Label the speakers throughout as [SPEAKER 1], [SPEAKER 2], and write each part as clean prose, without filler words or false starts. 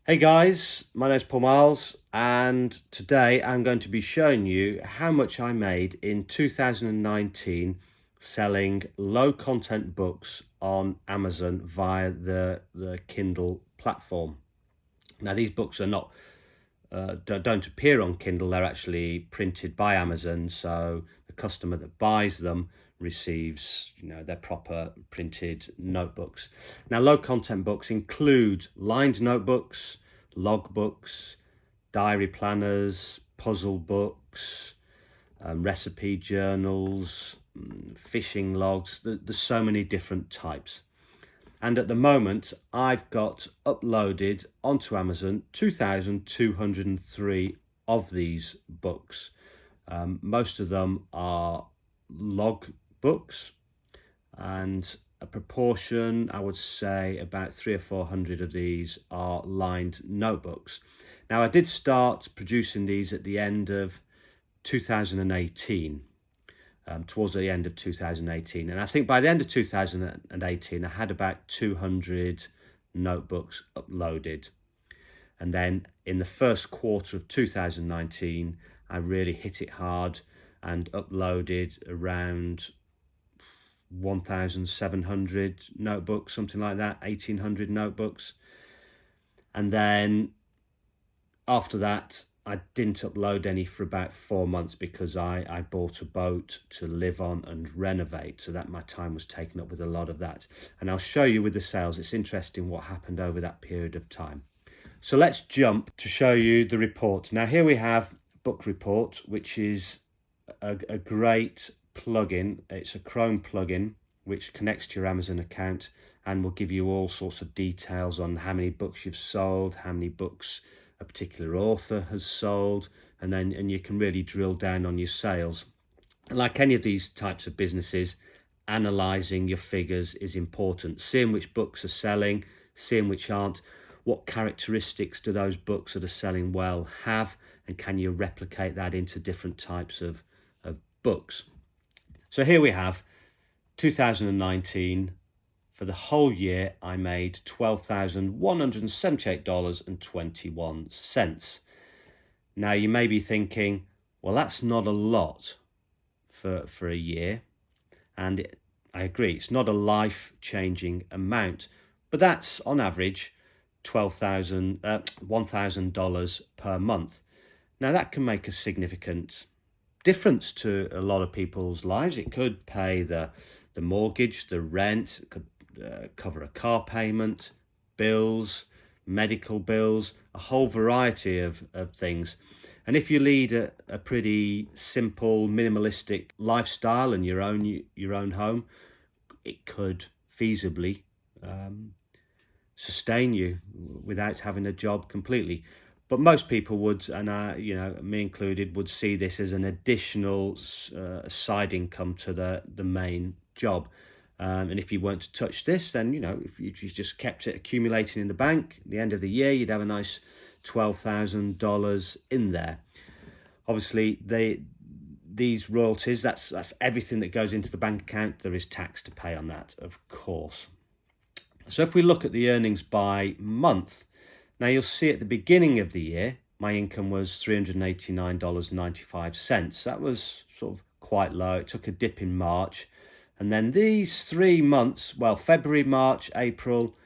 [SPEAKER 1] Hey guys, my name's Paul Miles, and today I'm going to be showing you how much I made in 2019 selling low content books on Amazon via the Kindle platform. Now these books are not don't appear on Kindle, they're actually printed by Amazon, so the customer that buys them receives their proper printed notebooks. Now low content books include lined notebooks, log books, diary planners, puzzle books, recipe journals, fishing logs. There's so many different types. And at the moment, I've got uploaded onto Amazon 2,203 of these books. Most of them are log books, and a proportion, I would say about 300 or 400 of these are lined notebooks. Now, I did start producing these at the end of 2018. Towards the end of 2018, and I think by the end of 2018 I had about 200 notebooks uploaded, and then in the first quarter of 2019 I really hit it hard and uploaded around 1,700 notebooks, something like that, 1,800 notebooks. And then after that I didn't upload any for about 4 months because I bought a boat to live on and renovate, so that my time was taken up with a lot of that. And I'll show you with the sales, it's interesting what happened over that period of time. So let's jump to show you the report. Now here we have Book Report, which is a great plugin. It's a Chrome plugin which connects to your Amazon account and will give you all sorts of details on how many books you've sold, how many books a particular author has sold, and you can really drill down on your sales. And like any of these types of businesses, analysing your figures is important. Seeing which books are selling, seeing which aren't, what characteristics do those books that are selling well have, and can you replicate that into different types of books. So here we have 2019. For the whole year, I made $12,178.21. Now, you may be thinking, well, that's not a lot for a year. And I agree, it's not a life-changing amount. But that's, on average, $1,000 per month. Now, that can make a significant difference to a lot of people's lives. It could pay the mortgage, the rent, it could cover a car payment, bills, medical bills, a whole variety of things. And if you lead a pretty simple, minimalistic lifestyle in your own home, it could feasibly sustain you without having a job completely. But most people would, and me included, would see this as an additional side income to the main job. And if you weren't to touch this, then, if you just kept it accumulating in the bank, at the end of the year, you'd have a nice $12,000 in there. Obviously, these royalties, that's everything that goes into the bank account. There is tax to pay on that, of course. So if we look at the earnings by month, now you'll see at the beginning of the year, my income was $389.95. That was sort of quite low. It took a dip in March. And then these 3 months, well, February, March, April,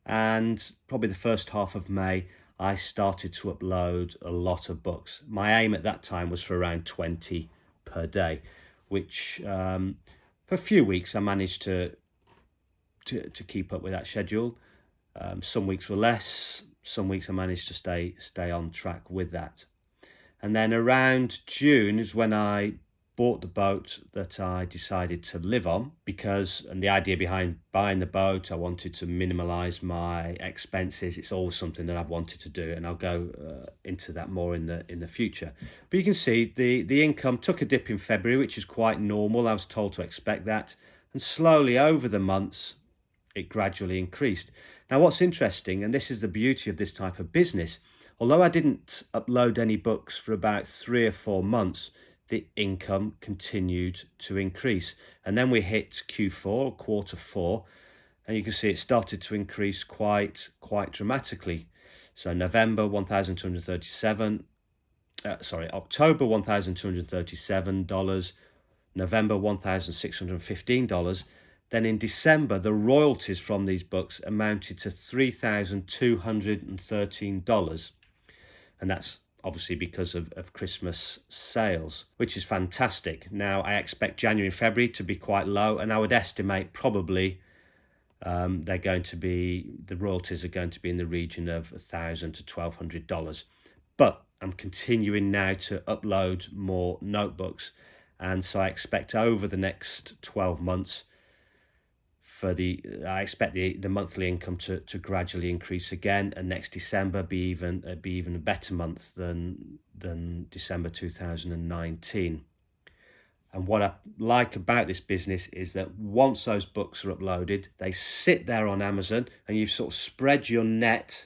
[SPEAKER 1] and probably the first half of May, I started to upload a lot of books. My aim at that time was for around 20 per day, which for a few weeks I managed to keep up with that schedule. Some weeks were less, some weeks I managed to stay on track with that. And then around June is when I bought the boat that I decided to live on, and the idea behind buying the boat, I wanted to minimise my expenses. It's always something that I've wanted to do, and I'll go into that more in the future. But you can see the income took a dip in February, which is quite normal. I was told to expect that, and slowly over the months it gradually increased. Now what's interesting, and this is the beauty of this type of business, although I didn't upload any books for about 3 or 4 months, the income continued to increase. And then we hit Q4, quarter four, and you can see it started to increase quite dramatically. So November $1,237, October $1,237, November $1,615. Then in December, the royalties from these books amounted to $3,213. And that's obviously because of Christmas sales, which is fantastic. Now, I expect January and February to be quite low, and I would estimate probably the royalties are going to be in the region of $1,000 to $1,200. But I'm continuing now to upload more notebooks, and so I expect over the next 12 months I expect the monthly income to gradually increase again, and next December be even a better month than December 2019. And what I like about this business is that once those books are uploaded, they sit there on Amazon, and you've sort of spread your net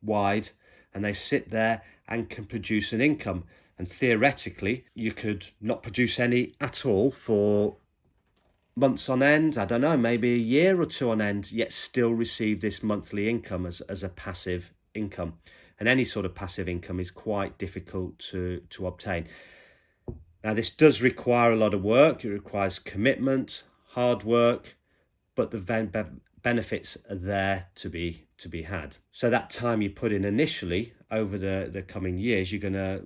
[SPEAKER 1] wide, and they sit there and can produce an income. And theoretically, you could not produce any at all for months on end, I don't know, maybe a year or two on end, yet still receive this monthly income as a passive income. And any sort of passive income is quite difficult to obtain. Now, this does require a lot of work. It requires commitment, hard work, but the benefits are there to be had. So that time you put in initially, over the coming years, you're going to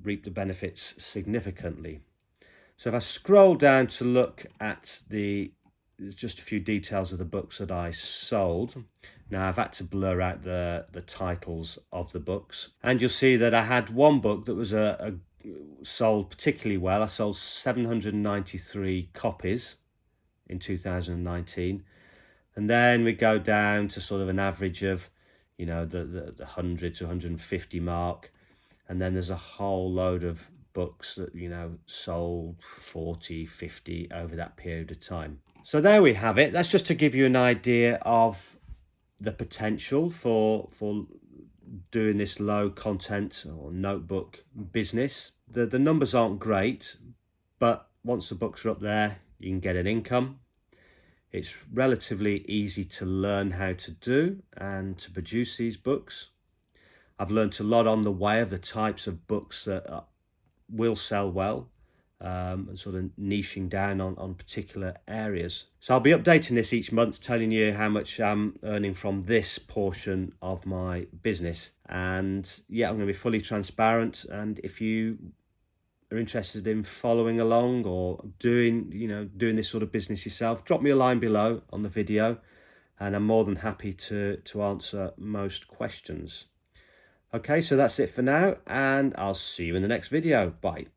[SPEAKER 1] reap the benefits significantly. So if I scroll down to look at just a few details of the books that I sold. Now, I've had to blur out the titles of the books, and you'll see that I had one book that was sold particularly well. I sold 793 copies in 2019, and then we go down to sort of an average of, the 100 to 150 mark, and then there's a whole load of books that sold 40, 50 over that period of time. So there we have it. That's just to give you an idea of the potential for doing this low content or notebook business. The numbers aren't great, but once the books are up there, you can get an income. It's relatively easy to learn how to do and to produce these books. I've learned a lot on the way of the types of books that will sell well, and sort of niching down on particular areas. So I'll be updating this each month, telling you how much I'm earning from this portion of my business. And yeah, I'm going to be fully transparent. And if you are interested in following along or doing this sort of business yourself, drop me a line below on the video, and I'm more than happy to answer most questions. Okay, so that's it for now, and I'll see you in the next video. Bye.